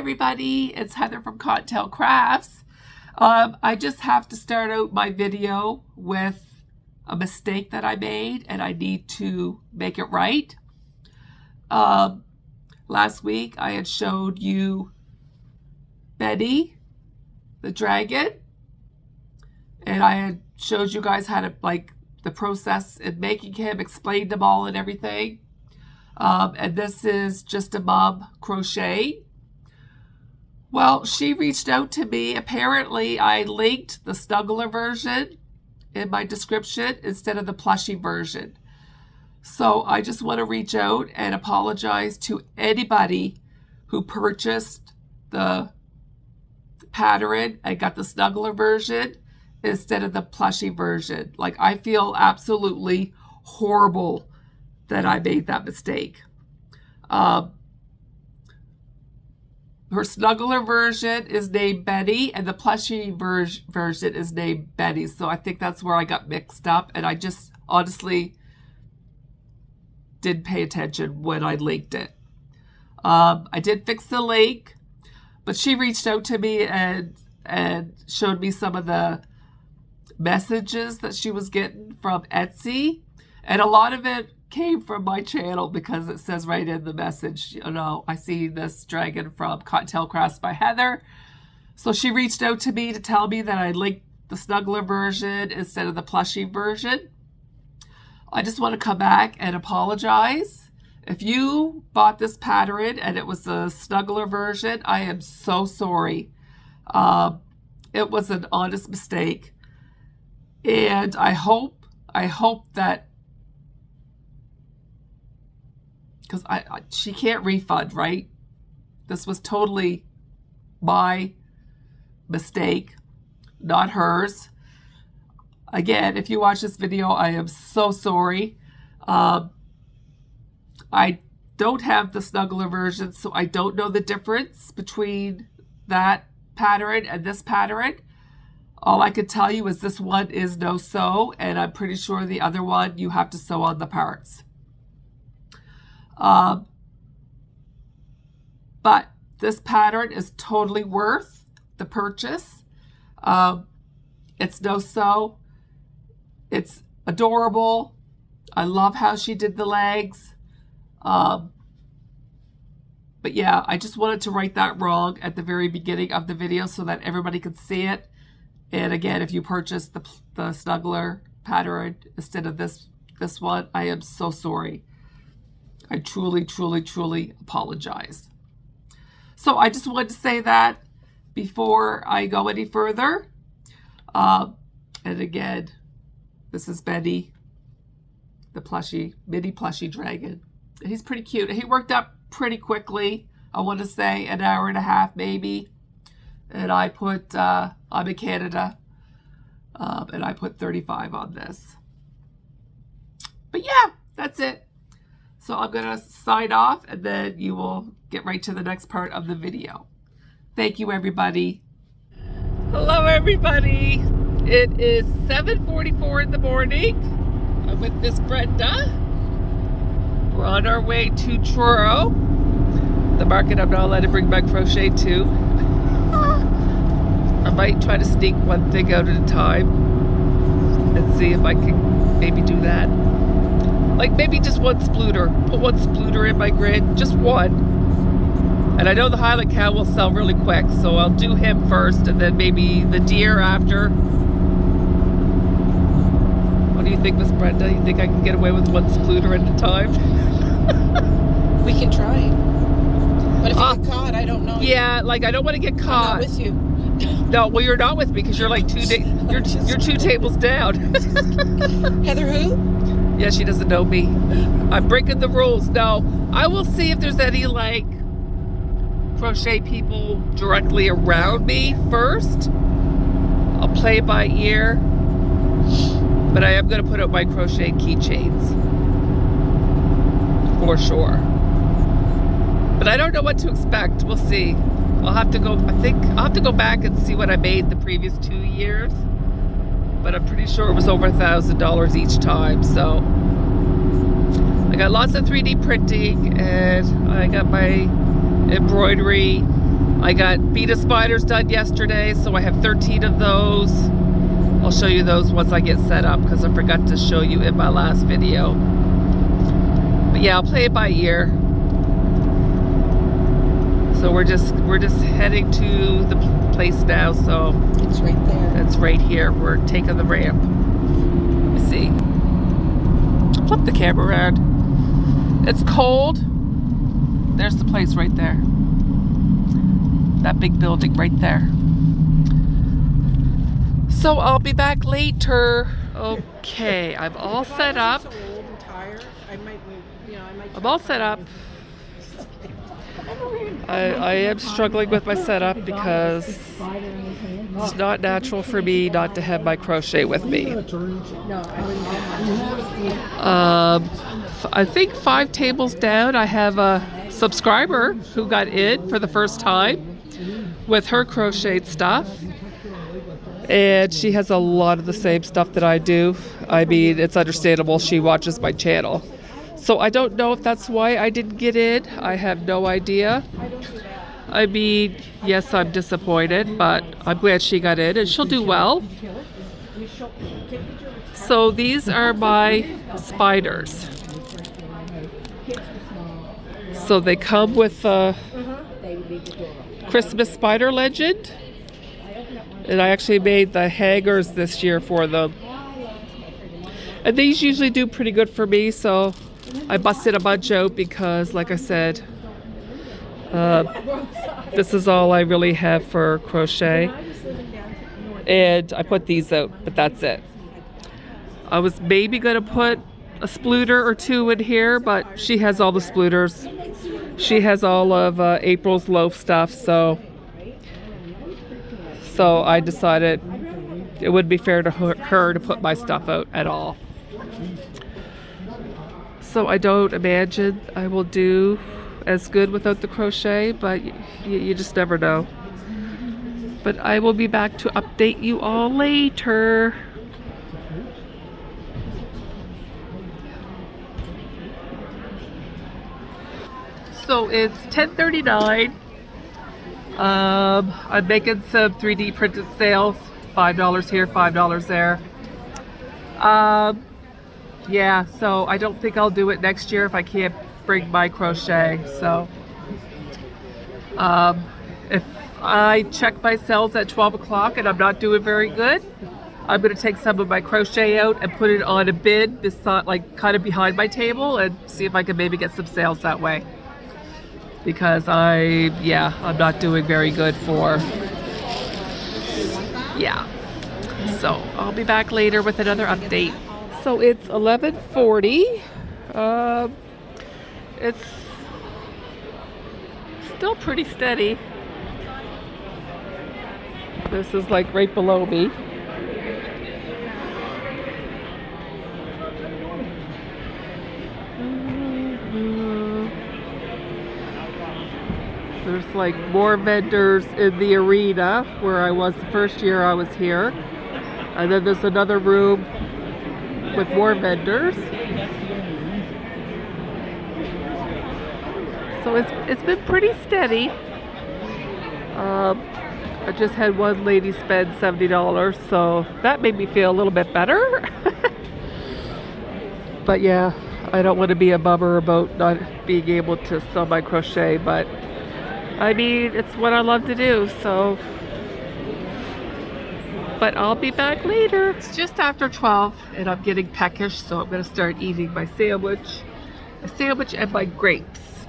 everybody, it's Heather from Cottontail Crafts. I just have to start out my video with a mistake that I made and I need to make it right. Last week I had showed you Bennie, the dragon, and I had showed you guys how to, like, the process in making him, explained them all and everything. And this is just a mom crochet. Well, she reached out to me. Apparently, I linked the snuggler version in my description instead of the plushie version. So I just want to reach out and apologize to anybody who purchased the pattern and got the snuggler version instead of the plushie version. Like, I feel absolutely horrible that I made that mistake. Her snuggler version is named Bennie and the plushie version is named Bennie. So I think that's where I got mixed up, and I just honestly didn't pay attention when I linked it. I did fix the link, but she reached out to me and showed me some of the messages that she was getting from Etsy, and a lot of it came from my channel because it says right in the message, you know, I see this dragon from Cottontail Crafts by Heather. So she reached out to me to tell me that I linked the snuggler version instead of the plushie version. I just want to come back and apologize. If you bought this pattern and it was the snuggler version, I am so sorry. It was an honest mistake. And I hope that, because she can't refund, right? This was totally my mistake, not hers. Again, if you watch this video, I am so sorry. I don't have the snuggler version, so I don't know the difference between that pattern and this pattern. All I could tell you is this one is no sew, and I'm pretty sure the other one you have to sew on the parts. But this pattern is totally worth the purchase. It's no sew. It's adorable. I love how she did the legs. But yeah, I just wanted to right that wrong at the very beginning of the video so that everybody could see it. And again, if you purchase the snuggler pattern instead of this one, I am so sorry. I truly, truly, truly apologize. So I just wanted to say that before I go any further. And again, this is Bennie, the plushie, mini plushie dragon. He's pretty cute. He worked up pretty quickly. I want to say an hour and a half maybe. And I put, I'm in Canada, and I put 35 on this. But yeah, that's it. So I'm going to sign off, and then you will get right to the next part of the video. Thank you, everybody. Hello, everybody. It is 7:44 in the morning. I'm with Miss Brenda. We're on our way to Truro, the market I'm not allowed to bring my crochet to. I might try to sneak one thing out at a time and see if I can maybe do that. Like maybe just one splooter. Put one splooter in my grid, just one. And I know the Highland cow will sell really quick, so I'll do him first and then maybe the deer after. What do you think, Miss Brenda? You think I can get away with one splooter at a time? We can try. But if you get caught, I don't know. Yeah, like I don't want to get caught. I'm not with you. No, well, you're not with me because you're like you're 2 tables down. Heather who? Yeah, she doesn't know me. I'm breaking the rules. No, I will see if there's any like crochet people directly around me first. I'll play it by ear. But I am going to put up my crochet keychains. For sure. But I don't know what to expect. We'll see. I'll have to go, I think I'll have to go back and see what I made the previous 2 years. But I'm pretty sure it was over $1,000 each time. So I got lots of 3D printing and I got my embroidery I got beta spiders done yesterday, so I have 13 of those. I'll show you those once I get set up because I forgot to show you in my last video. But yeah, I'll play it by ear. So we're just heading to the place now. So It's right there. it's right here. We're taking the ramp. Let me see. Flip the camera around. It's cold. There's the place right there. That big building right there. So I'll be back later. Okay, I'm all set up. I'm all set up. I am struggling with my setup because it's not natural for me not to have my crochet with me. I think 5 tables down, I have a subscriber who got in for the first time with her crocheted stuff. And she has a lot of the same stuff that I do. I mean, it's understandable. She watches my channel. So I don't know if that's why I didn't get in. I have no idea. I mean, yes, I'm disappointed, but I'm glad she got in and she'll do well. So these are my spiders. So they come with a Christmas spider legend. And I actually made the hangers this year for them. And these usually do pretty good for me, so I busted a bunch out because, like I said, this is all I really have for crochet. And I put these out, but that's it. I was maybe going to put a splooter or 2 in here, but she has all the splooter's. She has all of April's loaf stuff, so I decided it wouldn't be fair to her to put my stuff out at all. So I don't imagine I will do as good without the crochet, but you just never know. But I will be back to update you all later. So it's 10:39. I'm making some 3D printed sales. $5 here, $5 there. Yeah, so I don't think I'll do it next year if I can't bring my crochet. So if I check my sales at 12 o'clock and I'm not doing very good, I'm going to take some of my crochet out and put it on a bin beside, like kind of behind my table, and see if I can maybe get some sales that way. Because I'm not doing very good for, So I'll be back later with another update. So it's 11:40. It's still pretty steady. This is like right below me. There's like more vendors in the arena where I was the first year I was here. And then there's another room with more vendors. So it's been pretty steady. I just had one lady spend $70, so that made me feel a little bit better. But yeah, I don't want to be a bummer about not being able to sell my crochet, but I mean, it's what I love to do, so. But I'll be back later. It's just after 12 and I'm getting peckish, so I'm going to start eating my sandwich. A sandwich and my grapes.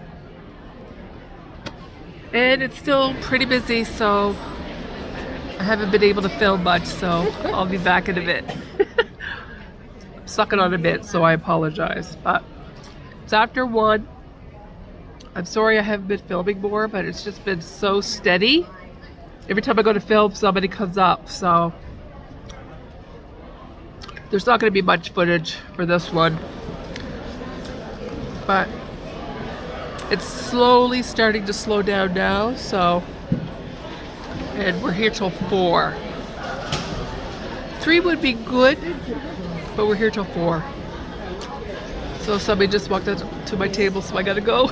And it's still pretty busy, so I haven't been able to film much, so I'll be back in a bit. I'm sucking on a bit, so I apologize. But it's after 1. I'm sorry I haven't been filming more, but it's just been so steady. Every time I go to film, somebody comes up, so there's not going to be much footage for this one. But it's slowly starting to slow down now, so, and we're here till 4. 3 would be good, but we're here till 4. So somebody just walked up to my table, so I gotta go.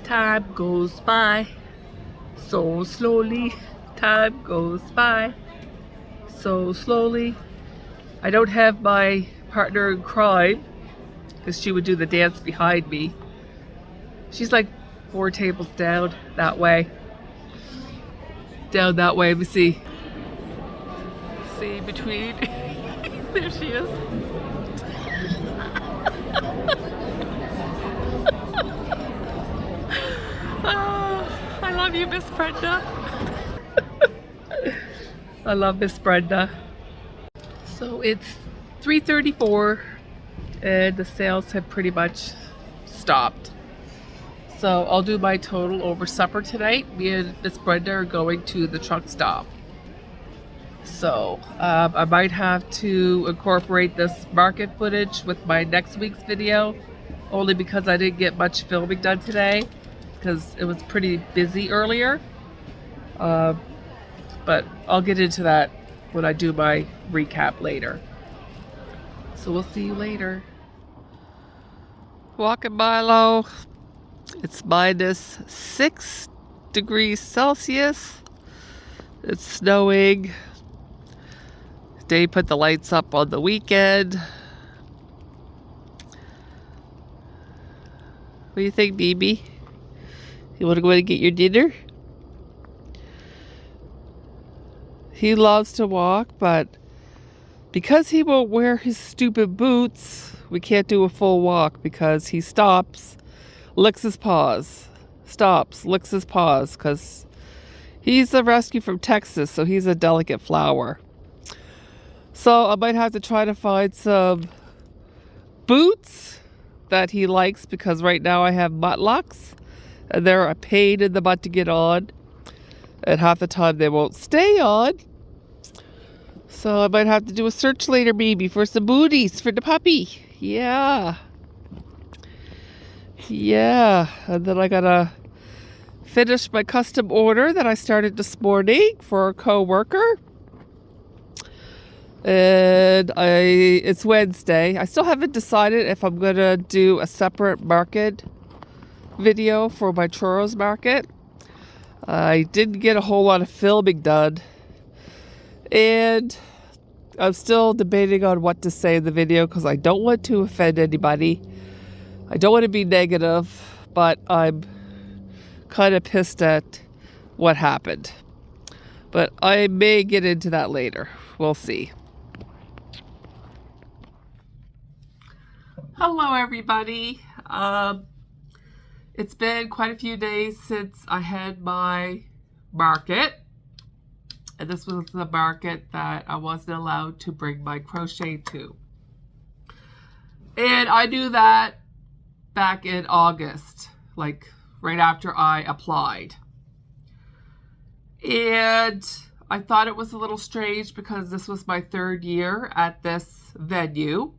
Time goes by So slowly, time goes by. So slowly. I don't have my partner in crime because she would do the dance behind me. She's like 4 tables down that way. Down that way. Let me see. See between. There she is. Oh, I love you, Miss Brenda. I love Miss Brenda. So it's 3:34 and the sales have pretty much stopped. So I'll do my total over supper tonight. Me and Miss Brenda are going to the truck stop. So I might have to incorporate this market footage with my next week's video, only because I didn't get much filming done today because it was pretty busy earlier. But I'll get into that when I do my recap later. So we'll see you later. Walking Milo. It's minus 6 degrees Celsius. It's snowing. They put the lights up on the weekend. What do you think, BB? You want to go and get your dinner? He loves to walk, but because he won't wear his stupid boots, we can't do a full walk because he stops, licks his paws, stops, licks his paws, because he's a rescue from Texas, so he's a delicate flower. So I might have to try to find some boots that he likes, because right now I have muttlucks and they're a pain in the butt to get on, and half the time they won't stay on. So I might have to do a search later maybe for some booties for the puppy. Yeah. And then I gotta finish my custom order that I started this morning for a co-worker. And it's Wednesday. I still haven't decided if I'm gonna do a separate market video for my churros market. I didn't get a whole lot of filming done, and I'm still debating on what to say in the video because I don't want to offend anybody. I don't want to be negative, but I'm kind of pissed at what happened. But I may get into that later. We'll see. Hello, everybody. It's been quite a few days since I had my market. And this was the market that I wasn't allowed to bring my crochet to. And I knew that back in August, like right after I applied. And I thought it was a little strange because this was my 3rd year at this venue.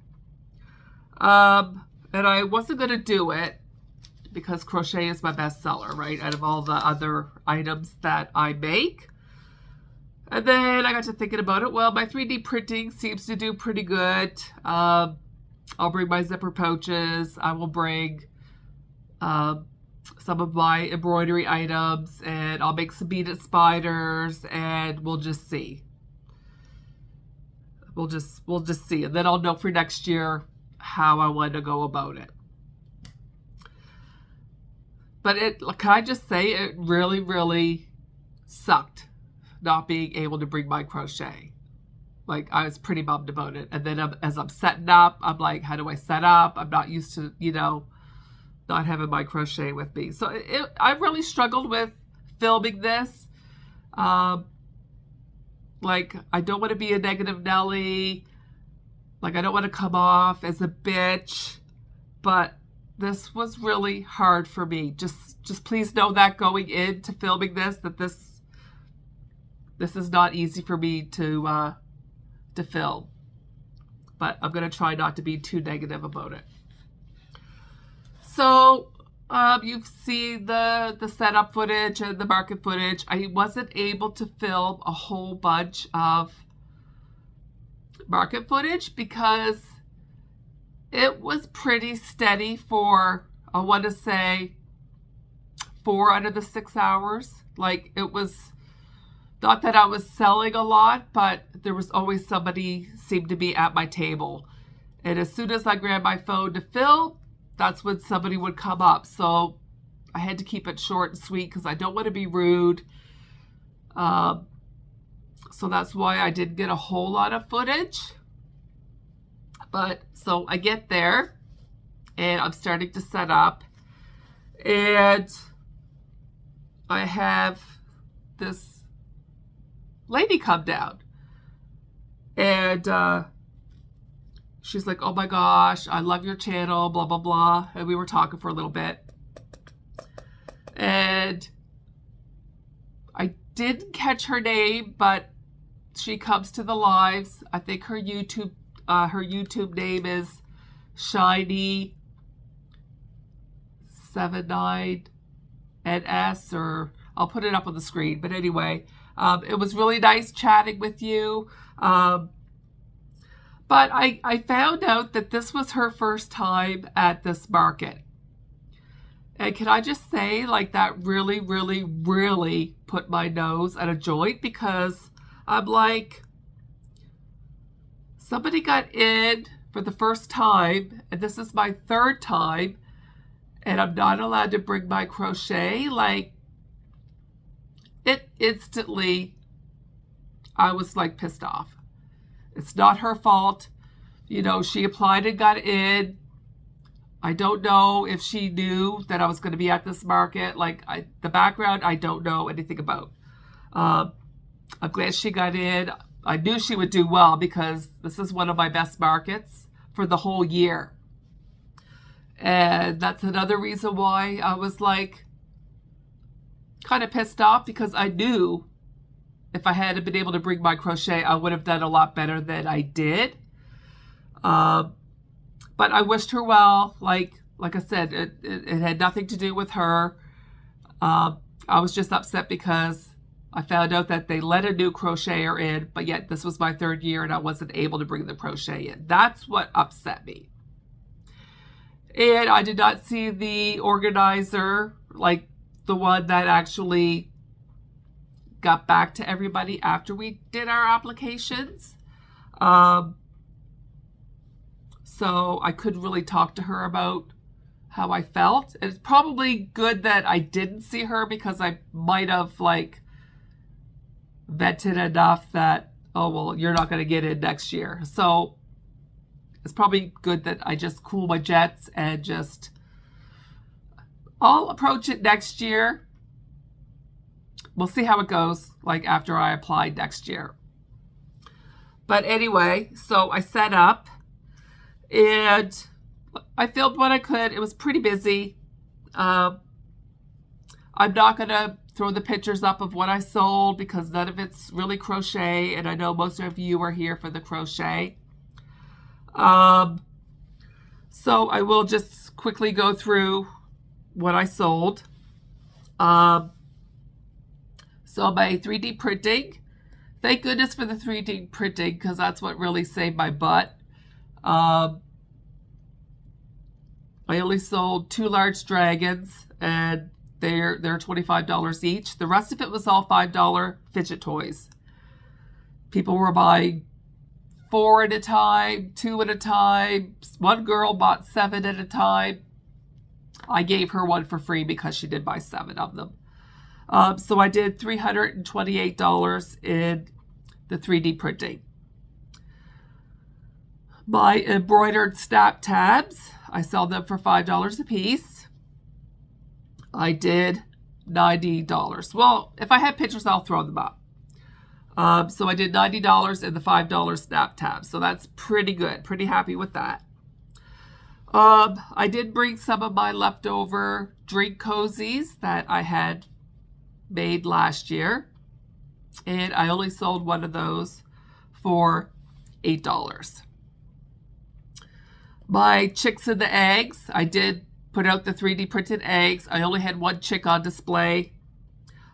And I wasn't going to do it because crochet is my best seller, right? Out of all the other items that I make. And then I got to thinking about it. Well, my 3D printing seems to do pretty good. I'll bring my zipper pouches. I will bring some of my embroidery items, and I'll make some beaded spiders, and we'll just see. We'll just see, and then I'll know for next year how I want to go about it. But can I just say, it really, really sucked not being able to bring my crochet. Like, I was pretty bummed about it. And then as I'm setting up, I'm like, how do I set up? I'm not used to, not having my crochet with me. So I really struggled with filming this. Like, I don't want to be a negative Nelly. Like, I don't want to come off as a bitch. But this was really hard for me. Just please know that going into filming this, that this is not easy for me to film. But I'm going to try not to be too negative about it. So, you've seen the setup footage and the market footage. I wasn't able to film a whole bunch of market footage because it was pretty steady for, I want to say, 4 out of the 6 hours. Like, it was not that I was selling a lot, but there was always somebody seemed to be at my table. And as soon as I grabbed my phone to film, that's when somebody would come up. So I had to keep it short and sweet because I don't want to be rude. So that's why I didn't get a whole lot of footage. But so I get there and I'm starting to set up. And I have this lady come down. And she's like, oh my gosh, I love your channel, blah, blah, blah. And we were talking for a little bit. And I didn't catch her name, but she comes to the lives. I think her YouTube name is Shiny79NS, or I'll put it up on the screen. But anyway, it was really nice chatting with you. But I found out that this was her first time at this market. And can I just say, like, that really, really, really put my nose at a joint, because I'm like, somebody got in for the first time, and this is my third time, and I'm not allowed to bring my crochet. Like, it instantly, I was like pissed off. It's not her fault. You know, she applied and got in. I don't know if she knew that I was going to be at this market. Like, the background, I don't know anything about. I'm glad she got in. I knew she would do well because this is one of my best markets for the whole year. And that's another reason why I was like kind of pissed off, because I knew if I had been able to bring my crochet, I would have done a lot better than I did. But I wished her well. Like I said, it had nothing to do with her. I was just upset because I found out that they let a new crocheter in, but yet this was my third year and I wasn't able to bring the crochet in. That's what upset me. And I did not see the organizer, like the one that actually got back to everybody after we did our applications. So I couldn't really talk to her about how I felt. It's probably good that I didn't see her, because I might have like vented enough that, oh, well, you're not going to get in next year. So it's probably good that I just cool my jets and just, I'll approach it next year. We'll see how it goes, like after I apply next year. But anyway, so I set up and I filmed what I could. It was pretty busy. I'm not going to throw the pictures up of what I sold because none of it's really crochet, and I know most of you are here for the crochet. So I will just quickly go through what I sold. So my 3D printing, thank goodness for the 3D printing, because that's what really saved my butt. I only sold 2 large dragons, and they're $25 each. The rest of it was all $5 fidget toys. People were buying 4 at a time, 2 at a time. One girl bought 7 at a time. I gave her one for free because she did buy 7 of them. So I did $328 in the 3D printing. My embroidered snap tabs, I sell them for $5 a piece. I did $90. Well, if I have pictures, I'll throw them up. So I did $90 in the $5 snap tabs. So that's pretty good. Pretty happy with that. I did bring some of my leftover drink cozies that I had made last year. And I only sold one of those for $8. My chicks and the eggs, I did put out the 3D printed eggs. I only had one chick on display.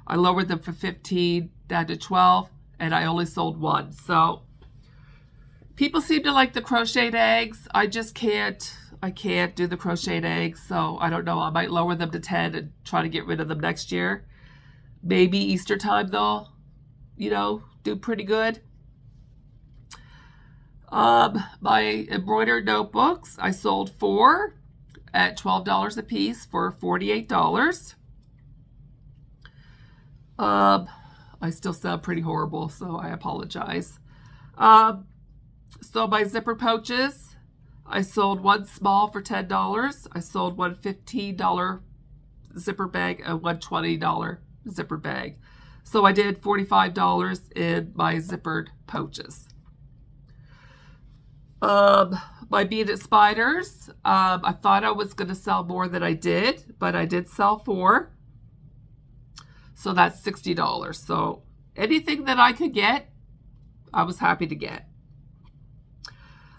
I lowered them from 15 down to 12, and I only sold one. So people seem to like the crocheted eggs. I just can't. I can't do the crocheted eggs, so I don't know. I might lower them to 10 and try to get rid of them next year. Maybe Easter time they'll, you know, do pretty good. My embroidered notebooks, I sold 4 at $12 a piece for $48. I still sound pretty horrible, so I apologize. So my zipper pouches, I sold 1 small for $10. I sold 1 $15 zipper bag and 1 $20 zipper bag. So I did $45 in my zippered pouches. My beaded spiders, I thought I was going to sell more than I did, but I did sell 4. So that's $60. So anything that I could get, I was happy to get.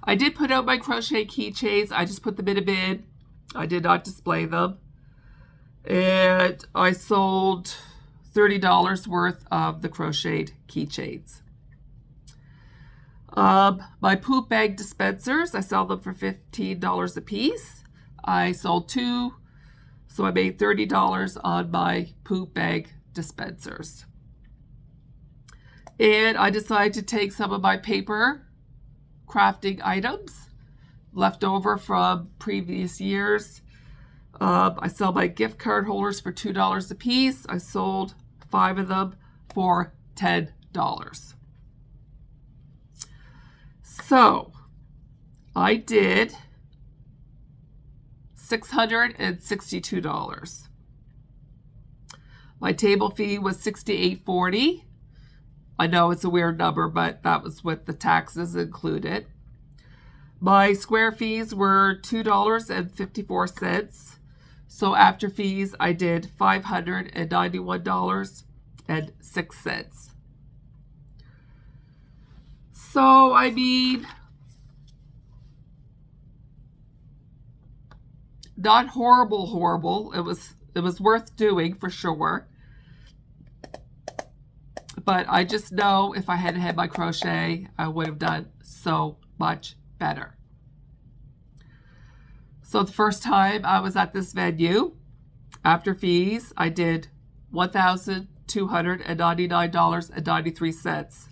I did put out my crochet keychains. I just put them in a bin. I did not display them. And I sold $30 worth of the crocheted keychains. My poop bag dispensers, I sell them for $15 a piece. I sold 2, so I made $30 on my poop bag dispensers. And I decided to take some of my paper crafting items left over from previous years. I sell my gift card holders for $2 a piece. I sold 5 of them for $10. So I did $662. My table fee was $68.40. I know it's a weird number, but that was with the taxes included. My square fees were $2.54. So after fees, I did $591.06. So, I mean, not horrible. It was worth doing for sure. But I just know if I hadn't had my crochet, I would have done so much better. So the first time I was at this venue, after fees, I did $1,299.93.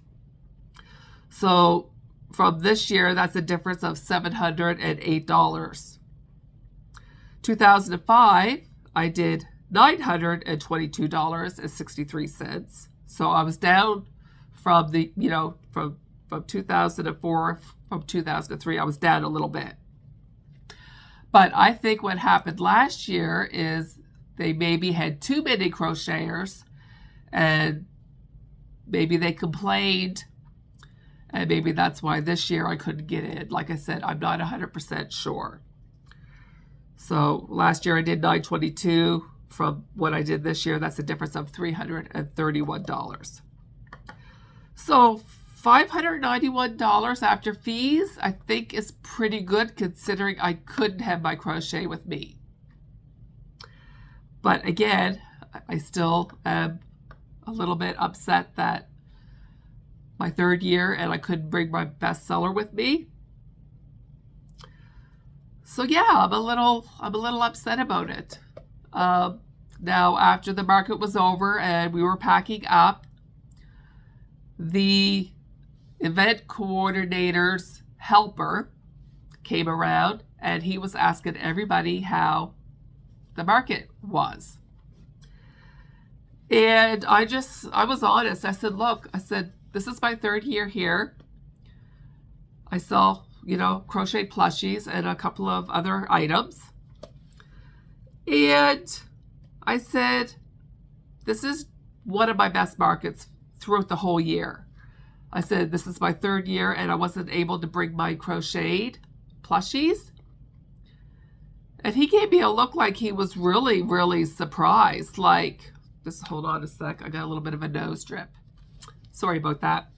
So from this year, that's a difference of $708. 2005, I did $922.63. So I was down from the, from 2004, from 2003, I was down a little bit. But I think what happened last year is they maybe had too many crocheters and maybe they complained, and maybe that's why this year I couldn't get in. Like I said, I'm not 100% sure. So last year I did $922. From what I did this year, that's a difference of $331. So $591 after fees, I think is pretty good considering I couldn't have my crochet with me. But again, I still am a little bit upset that my 3rd year and I couldn't bring my bestseller with me. So yeah, I'm a little upset about it. Now, after the market was over and we were packing up, the event coordinator's helper came around and he was asking everybody how the market was. And I was honest. I said, look, this is my 3rd year here. I sell, crochet plushies and a couple of other items. And I said, this is one of my best markets throughout the whole year. I said, this is my 3rd year and I wasn't able to bring my crocheted plushies. And he gave me a look like he was really, really surprised. Like, just hold on a sec. I got a little bit of a nose drip. Sorry about that.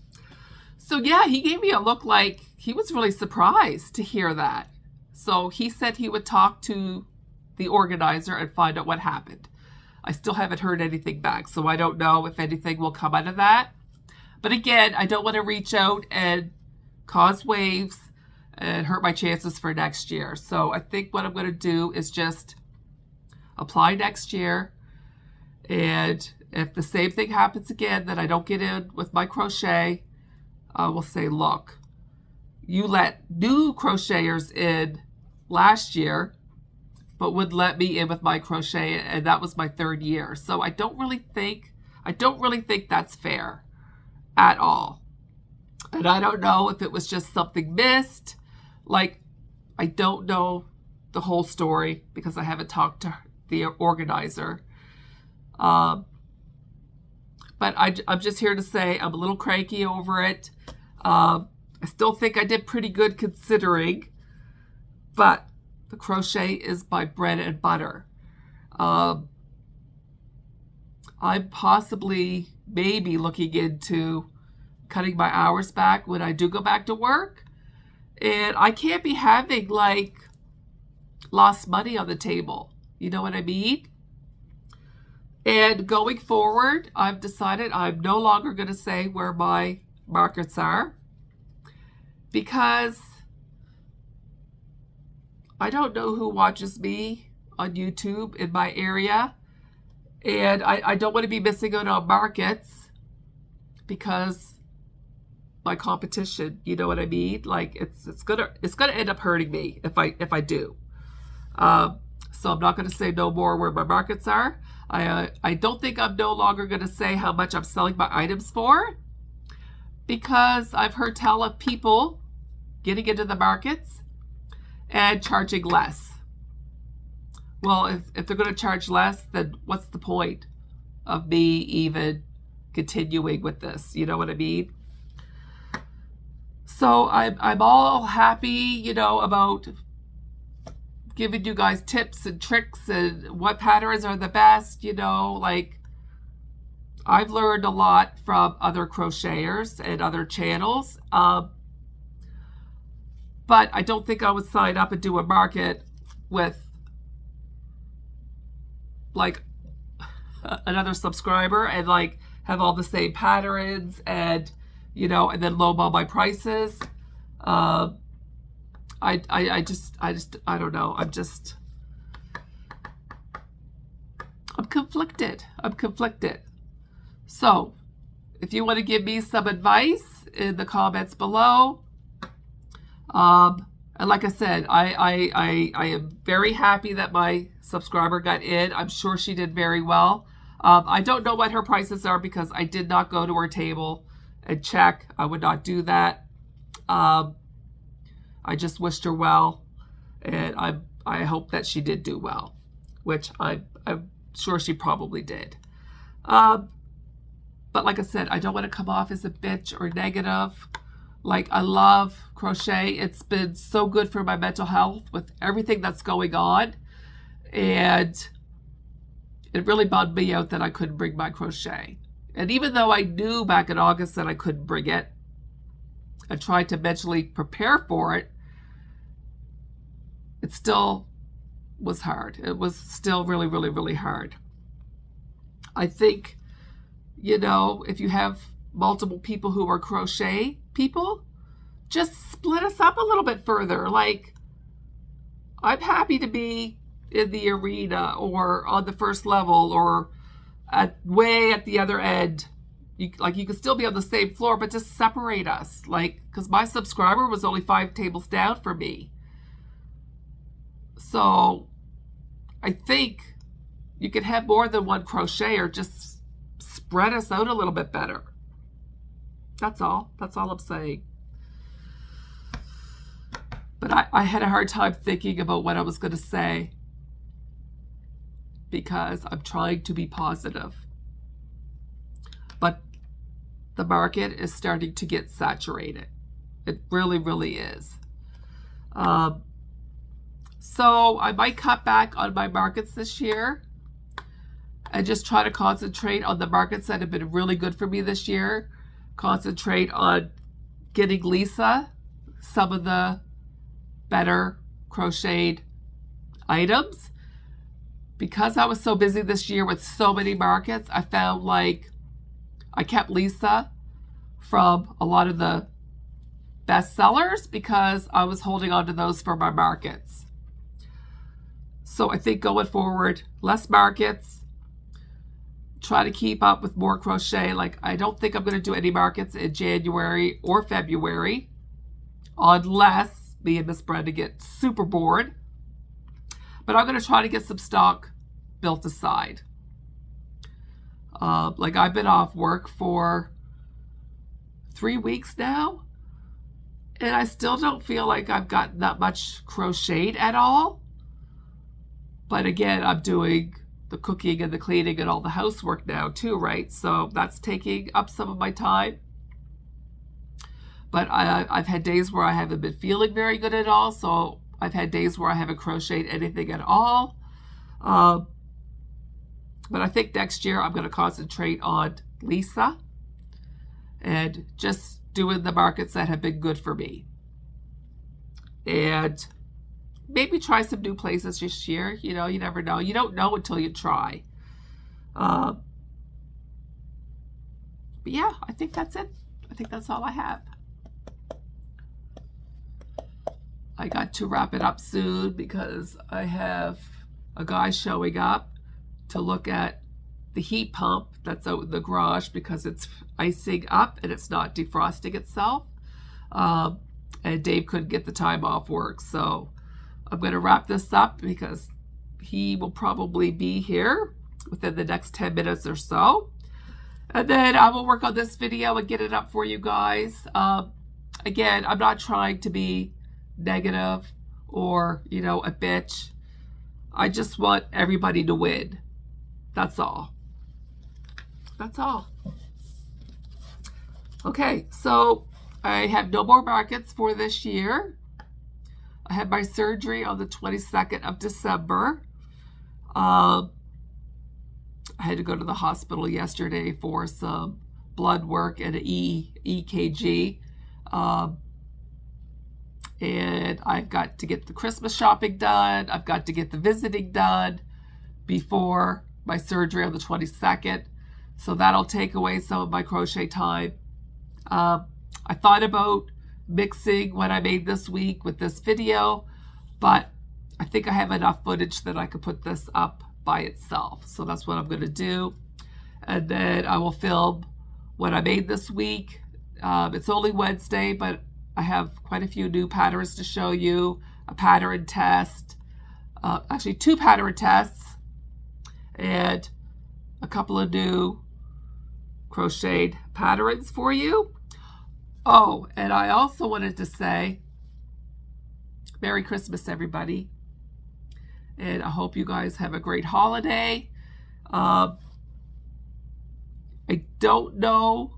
So yeah, he gave me a look like he was really surprised to hear that. So he said he would talk to the organizer and find out what happened. I still haven't heard anything back, so I don't know if anything will come out of that. But again, I don't want to reach out and cause waves and hurt my chances for next year. So I think what I'm going to do is just apply next year. And if the same thing happens again, that I don't get in with my crochet, I will say, look, you let new crocheters in last year, but would let me in with my crochet, and that was my 3rd year. So I don't really think that's fair at all. And I don't know if it was just something missed. Like, I don't know the whole story because I haven't talked to the organizer. But I'm just here to say I'm a little cranky over it. I still think I did pretty good considering, but the crochet is my bread and butter. I'm possibly maybe looking into cutting my hours back when I do go back to work. And I can't be having like lost money on the table. You know what I mean? And going forward, I've decided I'm no longer going to say where my markets are because I don't know who watches me on YouTube in my area. And I don't want to be missing out on markets because my competition, you know what I mean? Like it's gonna end up hurting me if I do. So I'm not gonna say no more where my markets are. I don't think I'm no longer gonna say how much I'm selling my items for because I've heard tell of people getting into the markets and charging less. Well, if they're gonna charge less, then what's the point of me even continuing with this? You know what I mean? So I'm all happy, you know, about giving you guys tips and tricks and what patterns are the best, you know, like I've learned a lot from other crocheters and other channels. But I don't think I would sign up and do a market with like another subscriber and like have all the same patterns and, you know, and then lowball my prices. I don't know. I'm conflicted. So if you want to give me some advice in the comments below, and like I said, I am very happy that my subscriber got in. I'm sure she did very well. I don't know what her prices are because I did not go to her table and check. I would not do that. I just wished her well, and I hope that she did do well, which I'm sure she probably did. But like I said, I don't want to come off as a bitch or negative. Like, I love crochet. It's been so good for my mental health with everything that's going on, and it really bummed me out that I couldn't bring my crochet. And even though I knew back in August that I couldn't bring it, I tried to mentally prepare for it, it still was hard. It was still really, really, really hard. I think, you know, if you have multiple people who are crochet people, just split us up a little bit further. Like, I'm happy to be in the arena or on the first level or way at the other end. You can still be on the same floor, but just separate us. Like, because my subscriber was only 5 tables down from me. So I think you could have more than one crocheter. Just spread us out a little bit better. That's all. That's all I'm saying. But I had a hard time thinking about what I was going to say because I'm trying to be positive. But the market is starting to get saturated. It really, really is. So I might cut back on my markets this year and just try to concentrate on the markets that have been really good for me this year. Concentrate on getting Lisa some of the better crocheted items. Because I was so busy this year with so many markets, I found like I kept Lisa from a lot of the best sellers because I was holding on to those for my markets. So I think going forward, less markets, try to keep up with more crochet. Like, I don't think I'm going to do any markets in January or February unless me and Miss Brenda get super bored. But I'm going to try to get some stock built aside. Like, I've been off work for 3 weeks now, and I still don't feel like I've gotten that much crocheted at all. But again, I'm doing the cooking and the cleaning and all the housework now too, right? So that's taking up some of my time. But I've had days where I haven't been feeling very good at all. So I've had days where I haven't crocheted anything at all. But I think next year I'm going to concentrate on Lisa and just doing the markets that have been good for me. And maybe try some new places this year. You know, you never know. You don't know until you try. But yeah, I think that's it. I think that's all I have. I got to wrap it up soon because I have a guy showing up to look at the heat pump that's out in the garage because it's icing up and it's not defrosting itself. And Dave couldn't get the time off work, so I'm going to wrap this up because he will probably be here within the next 10 minutes or so. And then I will work on this video and get it up for you guys. Again, I'm not trying to be negative or, you know, a bitch. I just want everybody to win. That's all. That's all. Okay, so I have no more markets for this year. I had my surgery on the 22nd of December. I had to go to the hospital yesterday for some blood work and an EKG. And I've got to get the Christmas shopping done. I've got to get the visiting done before my surgery on the 22nd. So that'll take away some of my crochet time. I thought about mixing what I made this week with this video, but I think I have enough footage that I could put this up by itself. So that's what I'm going to do. And then I will film what I made this week. It's only Wednesday, but I have quite a few new patterns to show you. A pattern test, actually 2 pattern tests, and a couple of new crocheted patterns for you. Oh, and I also wanted to say Merry Christmas, everybody. And I hope you guys have a great holiday. I don't know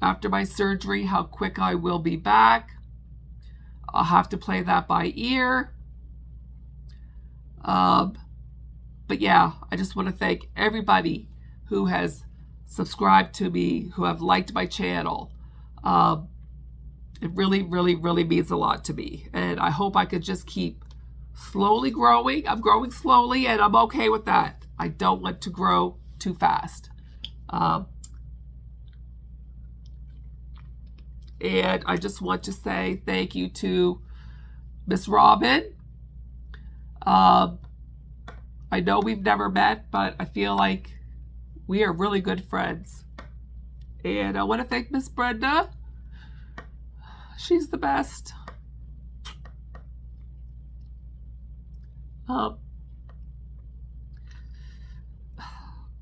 after my surgery how quick I will be back. I'll have to play that by ear. But yeah, I just want to thank everybody who has subscribed to me, who have liked my channel. It really, really, really means a lot to me. And I hope I could just keep slowly growing. I'm growing slowly, and I'm okay with that. I don't want to grow too fast. And I just want to say thank you to Miss Robin. I know we've never met, but I feel like we are really good friends. And I want to thank Miss Brenda. She's the best.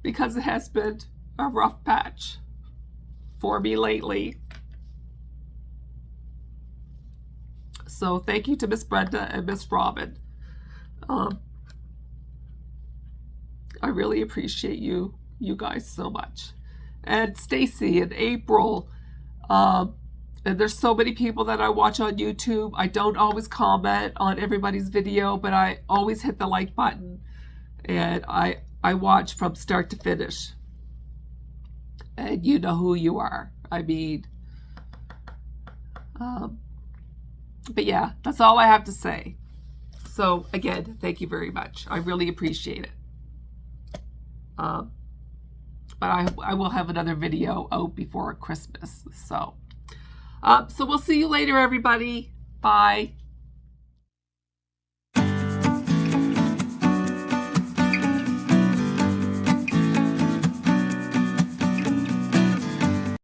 Because it has been a rough patch for me lately. So thank you to Miss Brenda and Miss Robin. I really appreciate you guys so much. And Stacy and April. And there's so many people that I watch on YouTube. I don't always comment on everybody's video, but I always hit the like button. And I watch from start to finish. And you know who you are. I mean, but yeah, that's all I have to say. So again, thank you very much. I really appreciate it. But I will have another video out before Christmas. So we'll see you later, everybody. Bye.